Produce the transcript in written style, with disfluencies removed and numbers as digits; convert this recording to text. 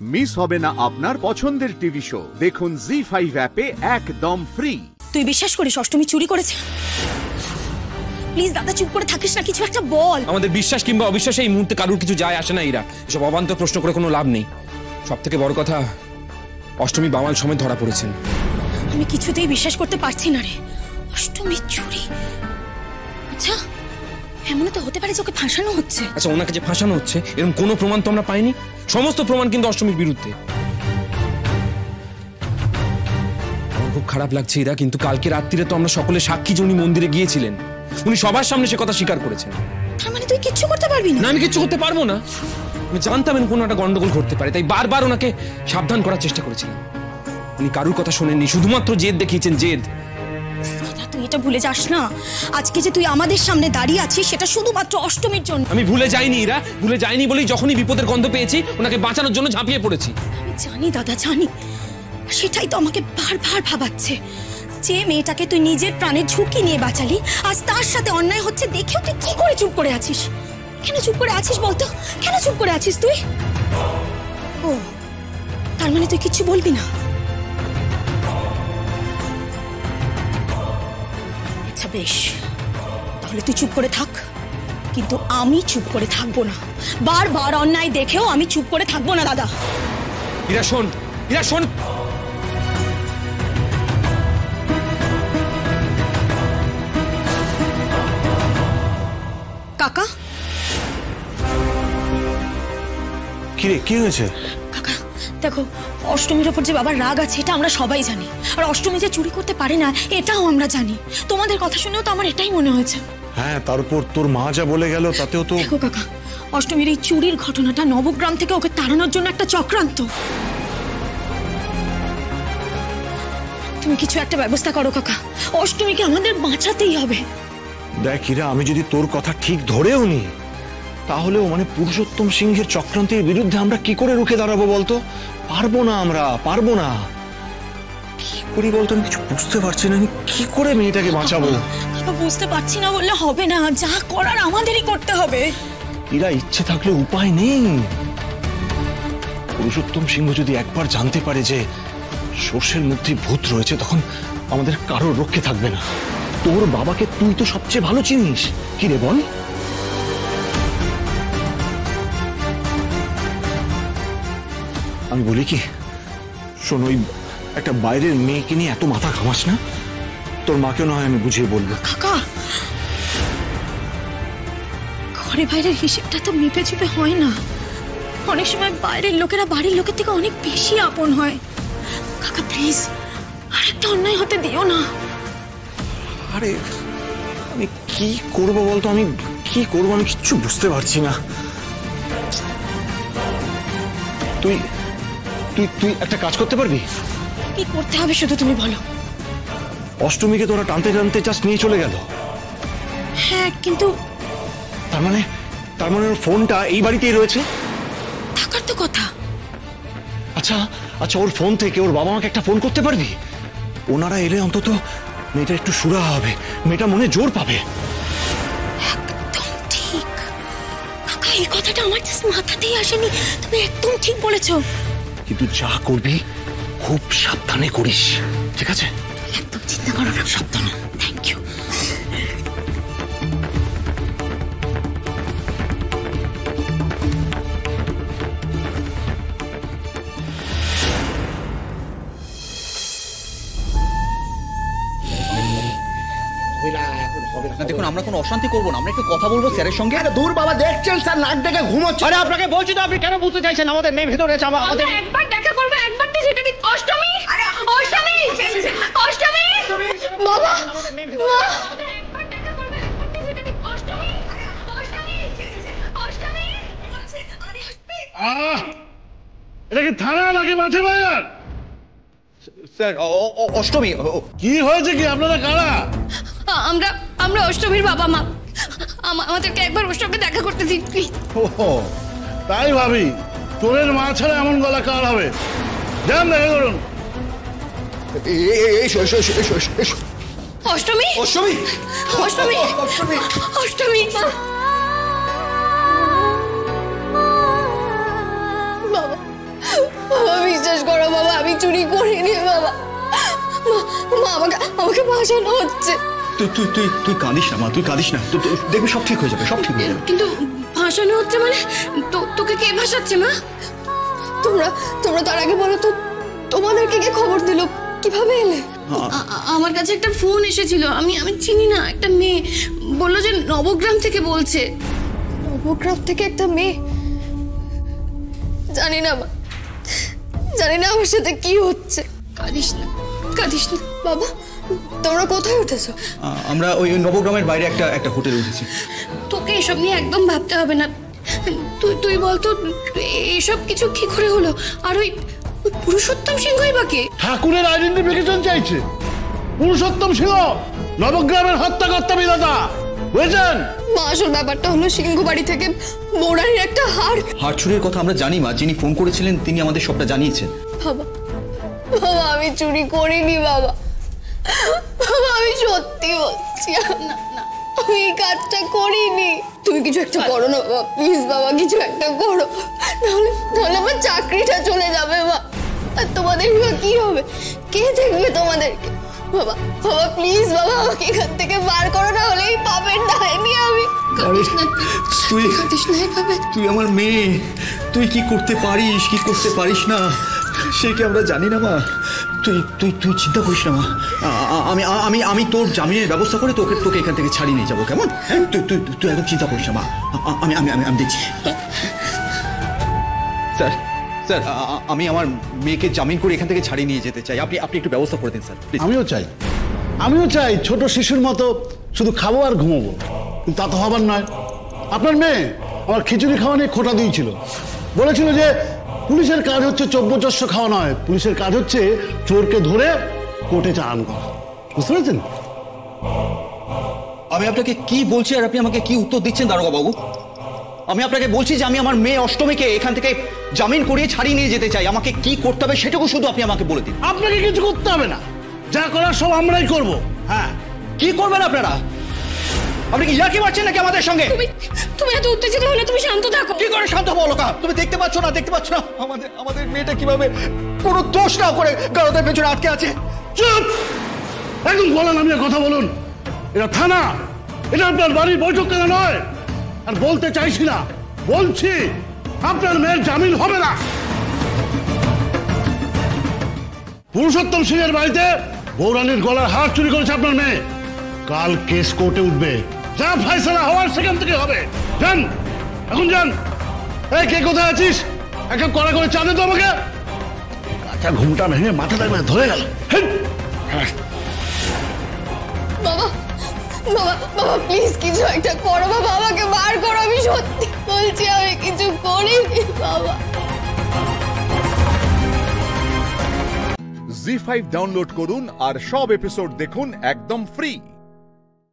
Miss হবে না আপনার পছন্দের টিভি শো। দেখুন জি5 অ্যাপে একদম ফ্রি। তুই বিশ্বাস করিস অষ্টমী চুরি করেছে? প্লিজ দাদা চুপ করে থাকিস না, কিছু একটা বল। আমাদের বিশ্বাস কিংবা অবিশ্বাসে এই মুহূর্তে কারুর কিছু যায় আসে না। এরা এসব অবান্তর প্রশ্ন করে কোনো লাভ নেই। সব থেকে বড় কথা, অষ্টমী বামাল সমেত ধরা পড়েছেন। আমি কিছুতেই বিশ্বাস করতে পারছি না রে। অষ্টমী চুরি? আচ্ছা এমন তো হতে পারে যে ওকে ফাঁসানো হচ্ছে। আচ্ছা ওনাকে যে ফাঁসানো হচ্ছে এরকম কোনো প্রমাণ তো আমরা পাইনি। সমস্ত প্রমাণ কিন্তু অষ্টমীর বিরুদ্ধে। আমার খুব খারাপ লাগছে এরা, কিন্তু কালকে রাত্রিরে তো আমরা সকলে সাক্ষী যে উনি মন্দিরে গিয়েছিলেন, উনি সবার সামনে সে কথা স্বীকার করেছেন। তার মানে তুই কিচ্ছু করতে পারবি না? আমি কিচ্ছু করতে পারবো না। আমি জানতাম কোনো একটা গন্ডগোল ঘটতে পারে, তাই বারবার ওনাকে সাবধান করার চেষ্টা করেছিলাম। উনি কারুর কথা শোনেননি, শুধুমাত্র জেদ দেখিয়েছেন, জেদ। তুই এটা ভুলে যাস না, আজকে যে তুই আমাদের সামনে দাঁড়িয়ে আছিস সেটা শুধুমাত্র অষ্টমীর জন্য। আমি ভুলে যাইনি এরা, ভুলে যাইনি বলেই যখনই বিপদের গন্ধ পেয়েছি ওনাকে বাঁচানোর জন্য ঝাঁপিয়ে পড়েছি। আমি জানি দাদা, জানি। সেটাই তো আমাকে বারবার ভাবাচ্ছে, যে মেয়েটাকে তুই নিজের প্রাণের ঝুঁকি নিয়ে বাঁচালি, আজ তার সাথে অন্যায় হচ্ছে দেখেও তুই কি করে চুপ করে আছিস? কেন চুপ করে আছিস বলতো? কেন চুপ করে আছিস তুই? ও তার মানে তুই কিচ্ছু বলবি না? আচ্ছা বেশ, তাহলে তুই চুপ করে থাক, কিন্তু আমি চুপ করে থাকবো না। বারবার অন্যায় দেখেও আমি চুপ করে থাকবো না দাদা। ইরা শোন, ইরা শোন। কাকা। কি রে, কি হয়েছে? কাকা দেখো, অষ্টমীর ওপর যে বাবার রাগ আছে এটা আমরা সবাই জানি, আর অষ্টমী যে চুরি করতে পারে না এটাও আমরা জানি। তোমাদের কথা শুনেও তো আমার এটাই মনে হয়েছে। হ্যাঁ, তারপর তোর মা যা বলে গেল তাতেও তো। দেখো কাকা, অষ্টমীর এই চুরির ঘটনাটা নবগ্রাম থেকে ওকে তাড়ানোর জন্য একটা চক্রান্ত। তুমি কিছু একটা ব্যবস্থা করো কাকা, অষ্টমীকে আমাদের বাঁচাতেই হবে। দেখ ইরা, আমি যদি তোর কথা ঠিক ধরেও নি, তাহলেও মানে পুরুষোত্তম সিংহের চক্রান্তের বিরুদ্ধে আমরা কি করে রুখে দাঁড়াবো বলতো? পারবো না, আমরা পারবো না। কি করি বলতো, আমি কিছু বুঝতে পারছি না, আমি কি করে মেয়েটাকে বাঁচাবো? বুঝতে পারছি না বললে হবে না, যা করার আমাদেরই করতে হবে। ইরা, ইচ্ছে থাকলে উপায় নেই। পুরুষোত্তম সিংহ যদি একবার জানতে পারে যে সর্ষের মধ্যে ভূত রয়েছে, তখন আমাদের কারোর রক্ষে থাকবে না। তোর বাবাকে তুই তো সবচেয়ে ভালো চিনিস, কি রে বল? আমি বলি কি, শোন, ওই একটা বাইরের মেয়েকে নিয়ে এত মাথা ঘামাস না। তোর মাকেও না হয় আমি বুঝিয়ে বলবো। কাকা, ঘরে বাইরের হিসেবটা তো মেপে চুপে হয় না। অনেক সময় বাইরের লোকেরা বাড়ির লোকের থেকে অনেক বেশি আপন হয়। কাকা প্লিজ, আরেকটা অন্যায় হতে দিও না। আরে আমি কি করবো বলতো, আমি কি করবো আমি কিচ্ছু বুঝতে পারছি না। তুই তুই তুই একটা কাজ করতে পারবি? কি করতে হবে শুধু তুমি বলো। অষ্টমীকে তোরা টানতে টানতে জাস্ট নিয়ে চলে গেল। হ্যাঁ, কিন্তু তার মানে ওর ফোনটা এই বাড়িতেই রয়েছে। থাকার তো কথা। আচ্ছা আচ্ছা, ওর ফোন থেকে ওর বাবা মাকে একটা ফোন করতে পারবি? ওনারা এলে অন্তত মেয়েটা একটু সুরাহা হবে, মেয়েটা মনে জোর পাবে। একদম ঠিক কাকা, এই কথাটা আমার জাস্ট মাথাতেই আসেনি। তুমি একদম ঠিক বলেছো। কিন্তু যা করবি খুব সাবধানে করিস, ঠিক আছে? একদম চিন্তা করো না, সাবধানে। Thank you. দেখুন, আমরা কোনো অশান্তি করবো না, আমরা একটু কথা বলবো স্যারের সঙ্গে। আরে দূর বাবা, দেখছেন স্যার নাক ডেকে ঘুমোচ্ছে। আরে আপনাকে বলছি তো, আপনি কেন বুঝতে চাইছেন? আমাদের মেয়ে ভেতরে আছে, আমাদের একবার দেখা করবো, একবার তো সেটা কি? অষ্টমী, অষ্টমী, অষ্টমী, বাবা, এটা কি থানা নাকি মাঠে বাজার? স্যার অষ্টমী। কি হয়েছে কি? আপনারা কারা? আমরা অষ্টমীর বাবা মা। আমাদেরকে একবার ওর সঙ্গে দেখা করতে দিন প্লিজ। ও তাই ভাবি, তোরের মা ছাড়া এমন গলা কার হবে? যান দেখা করুন। অষ্টমী, অষ্টমী, অষ্টমী, অষ্টমী, অষ্টমী। বাবা, বাবা, আমি চুরি করিনি বাবা। মা আমাকে ভাসানো হচ্ছে। তুই তুই তুই তুই কাঁদিস না মা, তুই কাঁদিস না, দেখবি সব ঠিক হয়ে যাবে, সব ঠিক হয়ে যাবে। কিন্তু ভাসানো হচ্ছে মানে তোকে কে ভাসাচ্ছে মা? তোমরা তার আগে বলো তো, তোমাদেরকে কে খবর দিল, কিভাবে এলে? আমার কাছে একটা ফোন এসেছিল, আমি চিনি না, একটা মেয়ে বললো যে নবগ্রাম থেকে বলছে। নবগ্রাম থেকে একটা মেয়ে? জানি না মা, জানি না আমার সাথে কি হচ্ছে। কাঁদিস না বাবা। তোমরা কোথায় উঠেছো? আমরা ওই নবগ্রামের বাইরে একটা হোটেলে উঠেছি। তোকে এসব নিয়ে একদম ভাবতে হবে না। তুই বলতো এসব কিছু কি করে হলো? আর ওই পুরুষোত্তম সিংহই বা কে? ঠাকুরের আইডেন্টিফিকেশন চাইছে। পুরুষোত্তম সিংহ নবগ্রামের হত্যাকর্তা বিধাতা, বুঝেছেন? মা, আসল ব্যাপারটা হলো সিংহ বাড়ি থেকে বৌরানির একটা হার চুরির কথা আমরা জানি মা, যিনি ফোন করেছিলেন তিনি আমাদের সবটা জানিয়েছেন। বাবা, আমি চুরি করিনি বাবা। আমি সত্যি বলছি, না আমি এই কাজটা করিনি। তুমি কিছু একটা করো না বাবা, প্লিজ বাবা, কিছু একটা করো, নাহলে আমার চাকরিটা চলে যাবে মা। আর তোমাদের কি হবে? কে দেখবে তোমাদেরকে? বাবা প্লিজ বাবা, আমাকে এখান থেকে বার করো, না হলে এই পাপের দায় নিয়ে আমি। তুই আমার মেয়ে, তুই কি করতে পারিস কি করতে পারিস না সে কি আমরা জানি না মা। তুই চিন্তা করিস না মা, আমি তোর জামিনের ব্যবস্থা করে তোকে এখান থেকে ছাড়িয়ে নিয়ে যাবো, কেমন? হ্যাঁ, তুই একদম চিন্তা করিস না মা, আমি দেখছি। স্যার আমি আমার মেয়েকে জামিন করে এখান থেকে ছাড়িয়ে নিয়ে যেতে চাই, আপনি একটু ব্যবস্থা করে দিন স্যার। আমিও চাই ছোট শিশুর মতো শুধু খাবো আর ঘুমোবো, কিন্তু তা তো হবার নয়। আপনার মেয়ে আমার খিচুড়ি খাওয়া নিয়ে খোঁটা দিয়েছিল, বলেছিল যে পুলিশের কাজ হচ্ছে চব্যচস্য খাওয়া নয়, পুলিশের কাজ হচ্ছে চোরকে ধরে কোর্টে চালান করা। বুঝতে পেরেছেন? আমি আপনাকে কি বলছি আর আপনি আমাকে কি উত্তর দিচ্ছেন দারোগা বাবু? আমি আপনাকে বলছি যে আমি আমার মেয়ে অষ্টমীকে এখান থেকে জামিন করিয়ে ছাড়িয়ে নিয়ে যেতে চাই, আমাকে কি করতে হবে সেটুকু শুধু আপনি আমাকে বলে দিন। আপনাকে কিছু করতে হবে না, যা করার সব আমরাই করব। হ্যাঁ, কি করবেন আপনারা? আপনি কি ইয়ার্কি মারছেন নাকি আমাদের সঙ্গে? তুমি এত উত্তেজিত হলে তুমি শান্ত থাকো। কি করে শান্ত বলো? তুমি দেখতে পাচ্ছ না আমাদের মেয়েটা কিভাবে কোনো দোষ না করে গারদের পেছনে আটকে আছে? চুপ, একদম গলা নামিয়ে কথা বলুন। এটা থানা, এটা আপনার বাড়ির বৈঠক কেন নয়। আর বলতে চাইছি না, বলছি আপনার মেয়ের জামিন হবে না। পুরুষোত্তম সিংহের বাড়িতে বৌরানির গলার হার চুরি করেছে আপনার মেয়ে, কাল কেস কোর্টে উঠবে, যা ফয়সালা হওয়ার সেখান থেকে হবে। যান, এখন যান। এই কে কোথায় আছিস? একটা কড়া করে চা দে তো আমাকে। কাঁচা ঘুমটা ভেঙে মাথাটা ধরে গেল। বাবা প্লিজ কিছু একটা করো বাবা, আমাকে বার করো, আমি সত্যি বলছি আমি কিছু করিনি বাবা। জি5 ডাউনলোড করুন আর সব এপিসোড দেখুন একদম ফ্রি।